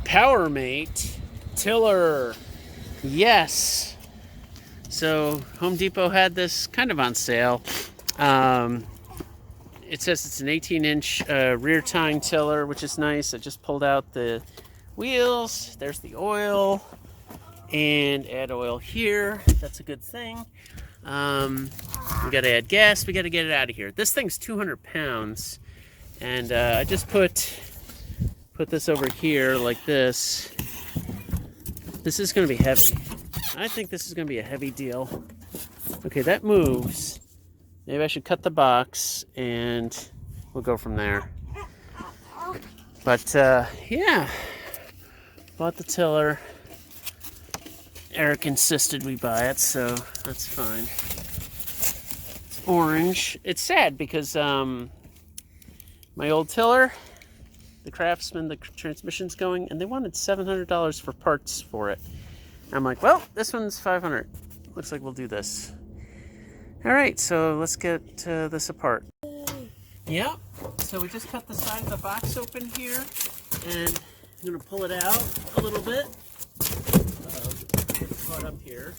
Powermate tiller. Yes. So Home Depot had this kind of on sale. It says it's an 18-inch rear tine tiller, which is nice. I just pulled out the wheels. There's the oil. And add oil here. That's a good thing. We got to add gas. We got to get it out of here. This thing's 200 pounds. And I just put this over here like this. This is going to be heavy. I think this is going to be a heavy deal. Okay, that moves. Maybe I should cut the box and we'll go from there. But yeah, bought the tiller. Eric insisted we buy it, so that's fine. It's orange. It's sad because my old tiller, the Craftsman, the transmission's going, and they wanted $700 for parts for it. I'm like, well, this one's $500. Looks like we'll do this. All right, so let's get this apart. Yep, so we just cut the side of the box open here, and I'm gonna pull it out a little bit. Get caught up here.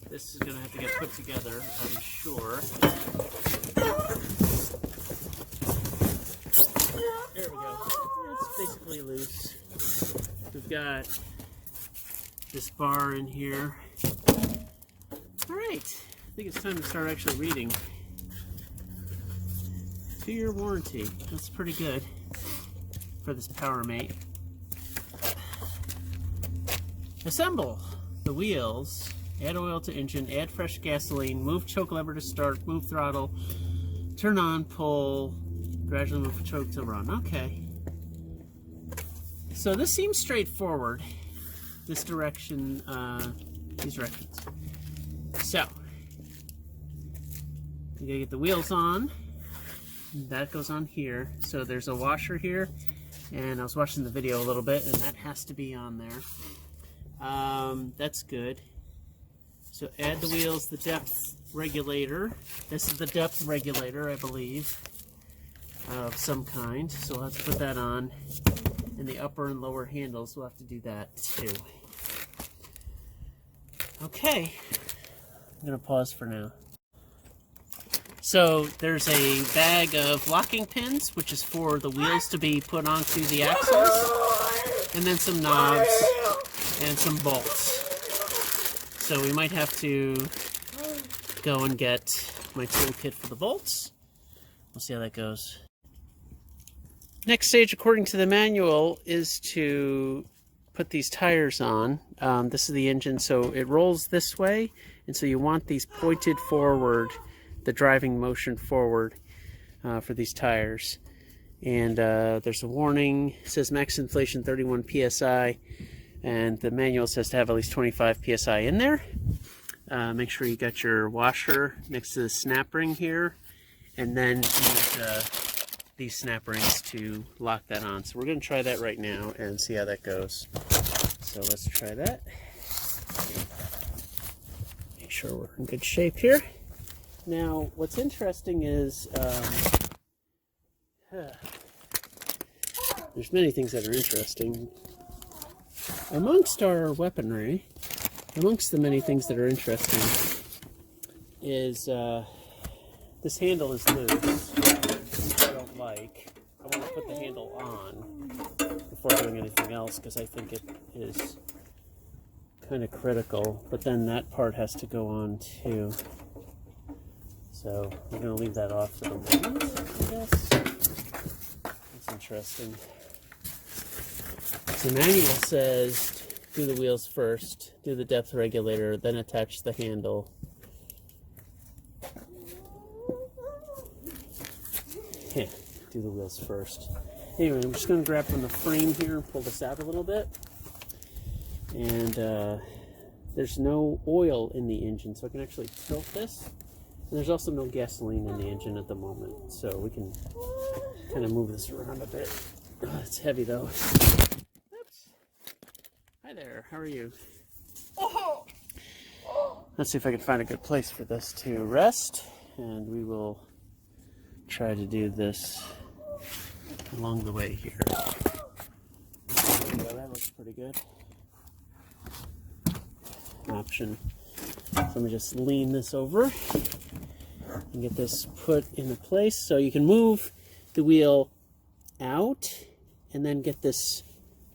This is gonna have to get put together, I'm sure. There we go. It's basically loose. We've got this bar in here. All right, I think it's time to start actually reading. 2-year warranty. That's pretty good for this Powermate. Assemble the wheels. Add oil to engine. Add fresh gasoline. Move choke lever to start. Move throttle. Turn on. Pull. Gradually move choke to run. Okay. So this seems straightforward. This direction. These directions. So you gotta get the wheels on. That goes on here. So there's a washer here, and I was watching the video a little bit, and that has to be on there. That's good. So add the wheels, the depth regulator. This is the depth regulator, I believe, of some kind. So we'll have to put that on. And the upper and lower handles, we'll have to do that too. Okay, I'm gonna pause for now. So there's a bag of locking pins, which is for the wheels to be put onto the axles, and then some knobs and some bolts. So we might have to go and get my toolkit for the bolts. We'll see how that goes. Next stage, according to the manual, is to put these tires on. This is the engine, so it rolls this way, and so you want these pointed forward, the driving motion forward for these tires. And there's a warning. It says max inflation 31 psi, and the manual says to have at least 25 psi in there. Make sure you got your washer next to the snap ring here, and then use these snap rings to lock that on. So we're going to try that right now and see how that goes. So let's try that. Make sure we're in good shape here. Now, what's interesting is there's many things that are interesting. Amongst our weaponry, amongst the many things that are interesting, is this handle is loose, which I don't like. I want to put the handle on before doing anything else because I think it is kind of critical. But then that part has to go on too. So we're going to leave that off for the moment, I guess. That's interesting. The manual says do the wheels first, do the depth regulator, then attach the handle. Yeah, do the wheels first. Anyway, I'm just going to grab from the frame here and pull this out a little bit. And there's no oil in the engine, so I can actually tilt this. And there's also no gasoline in the engine at the moment, so we can kind of move this around a bit. Oh, it's heavy though. Oops. Hi there, how are you? Let's see if I can find a good place for this to rest, and we will try to do this along the way here. Go that looks pretty good. Option. So let me just lean this over and get this put into place so you can move the wheel out and then get this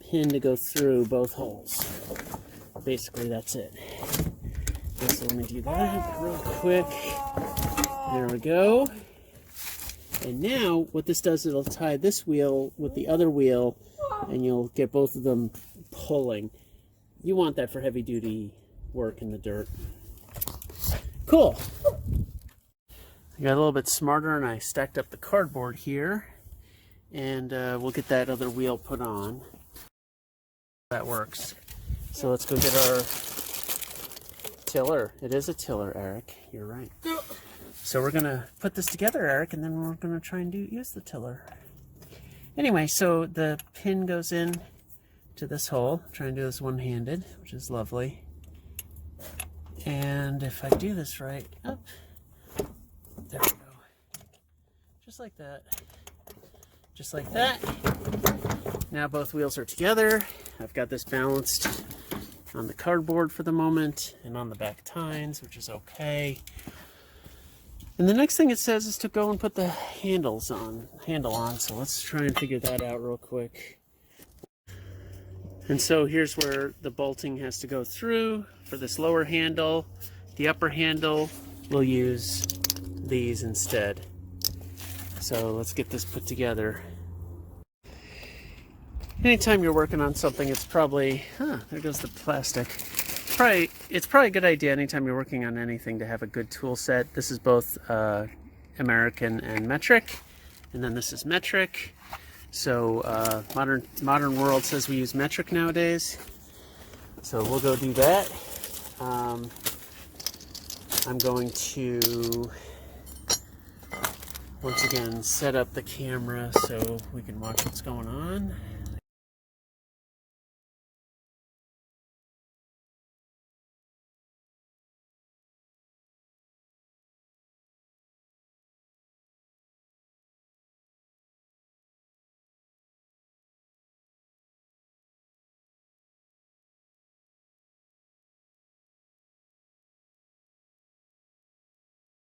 pin to go through both holes. Basically, that's it. So let me do that real quick. There we go. And now what this does, it'll tie this wheel with the other wheel and you'll get both of them pulling. You want that for heavy duty work in the dirt. Cool. I got a little bit smarter and I stacked up the cardboard here, and we'll get that other wheel put on. That works. So let's go get our tiller. It is a tiller, Eric. You're right. So we're gonna put this together, Eric, and then we're gonna try and use the tiller. Anyway, so the pin goes in to this hole. I'm trying to do this one-handed, which is lovely. And if I do this right, up, there we go. Just like that. Just like that. Now both wheels are together. I've got this balanced on the cardboard for the moment and on the back tines, which is okay. And the next thing it says is to go and put the handle on. So let's try and figure that out real quick. And so here's where the bolting has to go through for this lower handle. The upper handle, we'll use these instead. So let's get this put together. Anytime you're working on something, it's probably, there goes the plastic. It's probably a good idea anytime you're working on anything to have a good tool set. This is both American and metric, and then this is metric. So modern world says we use metric nowadays. So we'll go do that. I'm going to once again set up the camera so we can watch what's going on.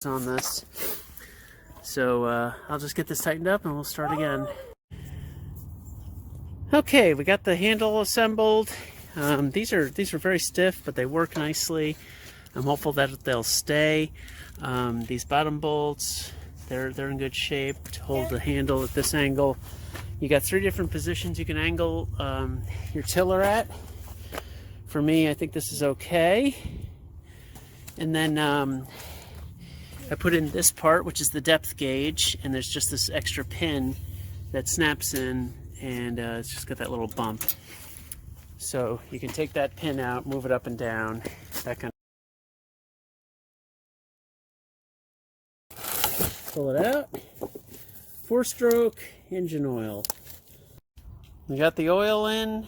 On this, so I'll just get this tightened up and we'll start again. Okay, we got the handle assembled. These are very stiff, but they work nicely. I'm hopeful that they'll stay. These bottom bolts, they're in good shape to hold the handle at this angle. You got 3 different positions you can angle your tiller at. For me, I think this is okay. And then I put in this part, which is the depth gauge, and there's just this extra pin that snaps in, and it's just got that little bump. So you can take that pin out, move it up and down, that kind of. Pull it out. 4-stroke engine oil. We got the oil in,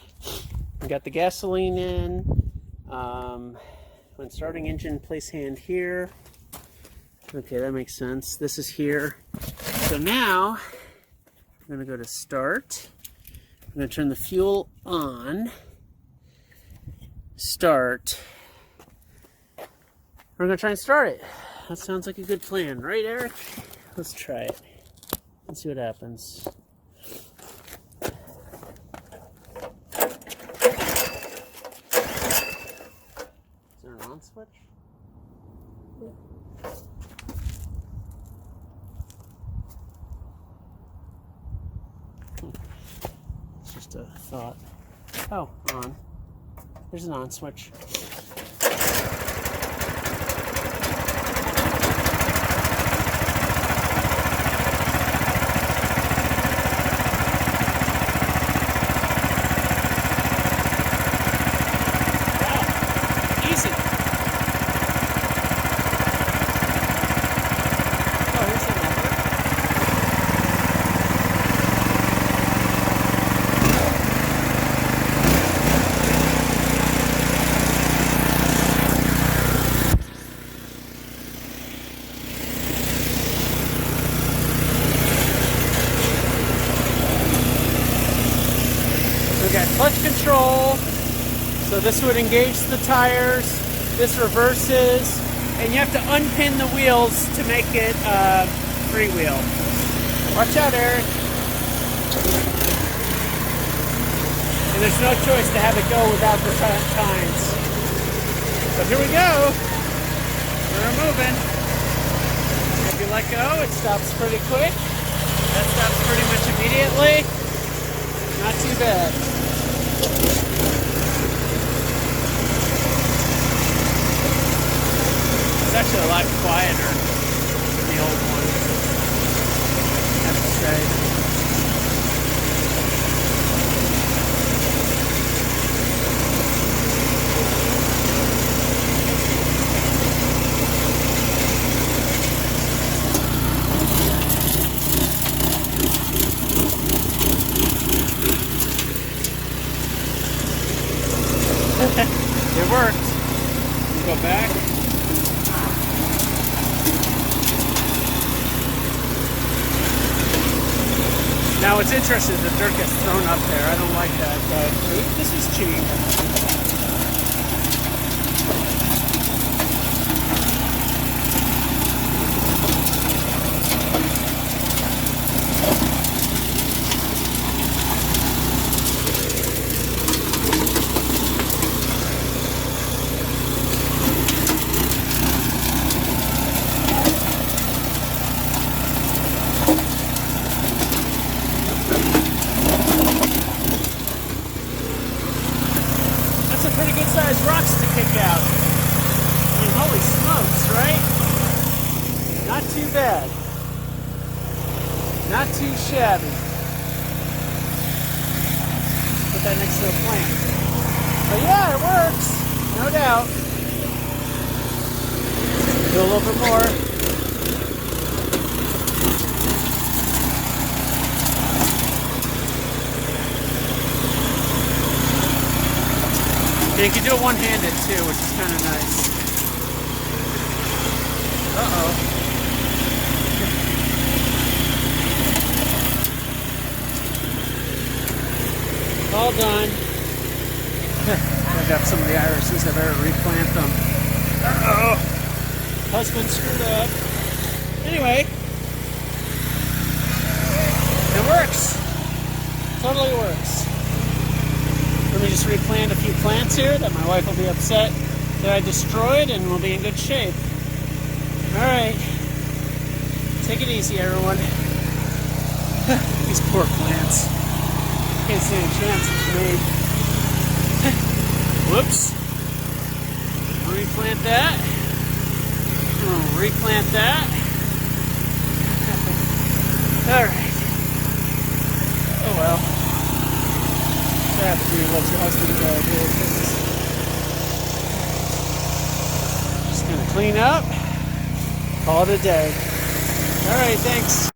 we got the gasoline in. When starting engine, place hand here. Okay, that makes sense. This is here. So now, I'm going to go to start. I'm going to turn the fuel on. Start. We're going to try and start it. That sounds like a good plan, right, Eric? Let's try it. Let's see what happens. Is there an on switch? Yeah. It's just a thought. Oh, on. There's an on switch. control. So this would engage the tires, this reverses, and you have to unpin the wheels to make it freewheel. Watch out, Eric. And there's no choice to have it go without the tines. So here we go. We're moving. If you let go, it stops pretty quick. That stops pretty much immediately. Not too bad. It's actually a lot quieter than the old one, I have to say. It worked. Go back. Now what's interesting is the dirt gets thrown up there. I don't like that, but this is cheap. Pretty good sized rocks to kick out. I mean, holy smokes, right? Not too bad. Not too shabby. Put that next to a plant. But yeah, it works. No doubt. Do a little bit more. And you can do it one-handed too, which is kind of nice. Uh-oh. All done. I got some of the irises. I better replant them. Uh-oh. Husband screwed up. Anyway. It works. Totally works. Let me just replant a few plants here that my wife will be upset that I destroyed, and we'll be in good shape. Alright. Take it easy, everyone. These poor plants. Can't stand a chance with me. Whoops. Replant that. Replant that. Alright. Oh well. Let your husband deal with this. Just gonna clean up, call it a day. All right, thanks.